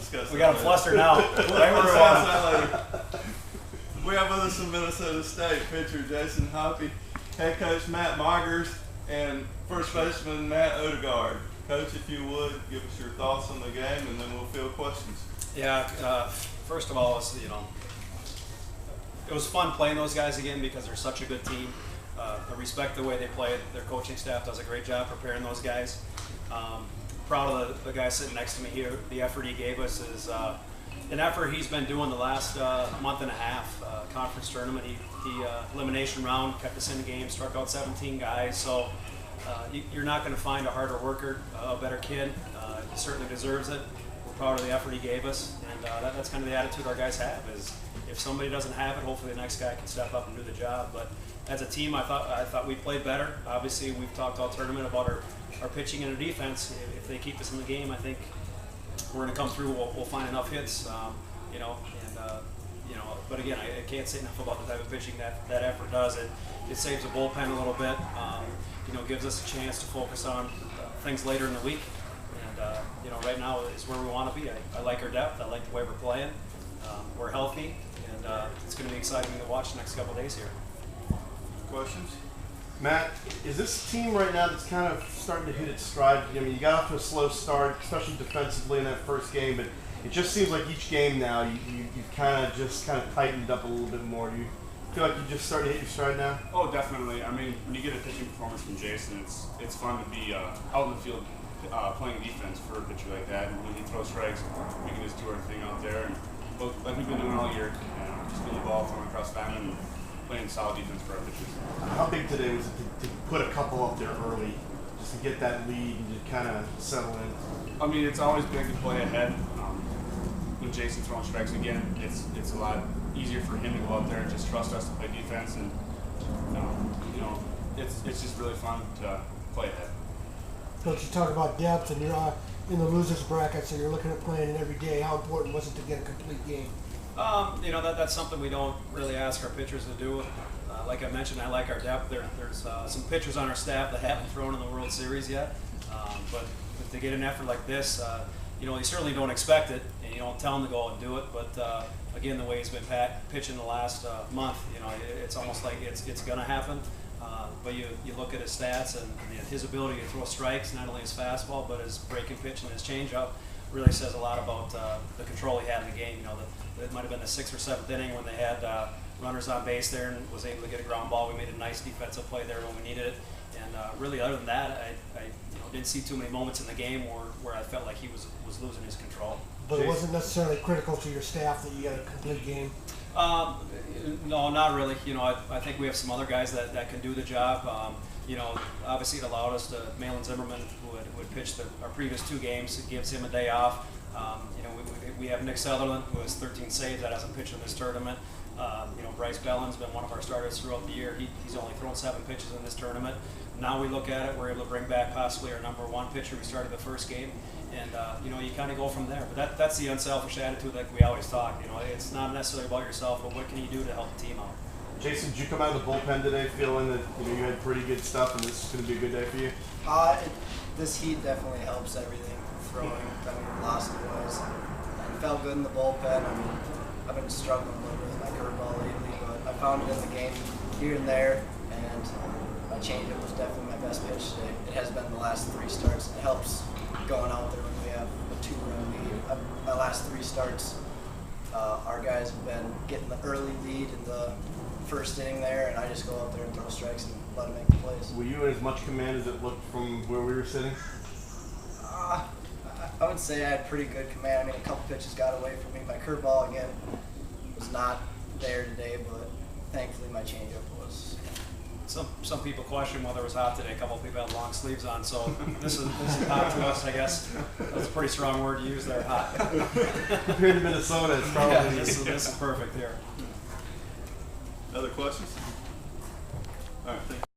discuss that. We got him flustered now. We'll discuss that later. We have with us from Minnesota State pitcher Jason Hoppe, head coach Matt Odegaard, and first baseman Matt Odegaard. Coach, if you would, give us your thoughts on the game, and then we'll field questions. Yeah, first of all, it was fun playing those guys again because they're such a good team. I respect the way they play. Their coaching staff does a great job preparing those guys. Proud of the guy sitting next to me here. The effort he gave us is an effort he's been doing the last month and a half. Conference tournament, he elimination round, kept us in the game, struck out 17 guys. So you're not going to find a harder worker, a better kid. He certainly deserves it. We're proud of the effort he gave us, and that's kind of the attitude our guys have. Is if somebody doesn't have it, hopefully the next guy can step up and do the job. But as a team, I thought we played better. Obviously, we've talked all tournament about our pitching and our defense. If they keep us in the game, I think we're going to come through. We'll find enough hits, But again, I can't say enough about the type of pitching that effort does. It saves the bullpen a little bit. Gives us a chance to focus on things later in the week. And right now is where we want to be. I like our depth. I like the way we're playing. We're healthy, and it's going to be exciting to watch the next couple of days here. Questions? Matt, is this team right now that's kind of starting to hit its stride? I mean, you got off to a slow start, especially defensively in that first game, but it just seems like each game now you've kind of tightened up a little bit more. Do you feel like you just started to hit your stride now? Oh, definitely. I mean, when you get a pitching performance from Jason, it's fun to be out in the field playing defense for a pitcher like that. And when he throws strikes, we can just do our thing out there, and like we've been doing all year, just getting the ball, throwing across the diamond, and playing solid defense for our pitchers. How big today was it to put a couple up there early, just to get that lead and just kind of settle in? I mean, it's always big to play ahead. When Jason's throwing strikes again, it's a lot easier for him to go out there and just trust us to play defense, and it's just really fun to play ahead. Coach, you talk about depth, and you're in the losers bracket, so you're looking at playing it every day. How important was it to get a complete game? That's something we don't really ask our pitchers to do. Like I mentioned, I like our depth. There's some pitchers on our staff that haven't thrown in the World Series yet, but to get an effort like this, you certainly don't expect it, and you don't tell him to go out and do it. But again, the way he's been pitching the last month, it's almost like it's going to happen. But you look at his stats and his ability to throw strikes, not only his fastball, but his breaking pitch and his changeup, really says a lot about the control he had in the game. It might have been the 6th or 7th inning when they had runners on base there and was able to get a ground ball. We made a nice defensive play there when we needed it. And really, other than that, I didn't see too many moments in the game where I felt like he was losing his control. But it wasn't necessarily critical to your staff that you had a complete game? No, not really. I think we have some other guys that can do the job. Obviously it allowed us to, Malin Zimmerman, who had pitched our previous 2 games, it gives him a day off. We have Nick Sutherland, who has 13 saves, that hasn't pitched in this tournament. Bryce Bellin's been one of our starters throughout the year. He's only thrown 7 pitches in this tournament. Now we look at it, we're able to bring back possibly our #1 pitcher. We started the first game, and you kind of go from there. But that's the unselfish attitude like we always talk. It's not necessarily about yourself, but what can you do to help the team out? Jason, did you come out of the bullpen today feeling that you had pretty good stuff and this is going to be a good day for you? This heat definitely helps everything. Throwing, velocity-wise, it felt good in the bullpen. I've been struggling a little bit with my curveball lately, but I found it in the game here and there, and my changeup was definitely my best pitch today. It has been the last 3 starts. It helps going out there when we have a 2-run lead. My last 3 starts, our guys have been getting the early lead in the first inning there, and I just go out there and throw strikes and let them make the plays. Were you in as much command as it looked from where we were sitting? I would say I had pretty good command. A couple pitches got away from me. My curveball, again, was not there today, but thankfully my changeup was. Some people question whether it was hot today. A couple of people had long sleeves on, so this is hot to us, I guess. That's a pretty strong word to use there, hot. Compared to Minnesota, it's probably... Yeah, this is perfect here. Other questions? All right, thank you.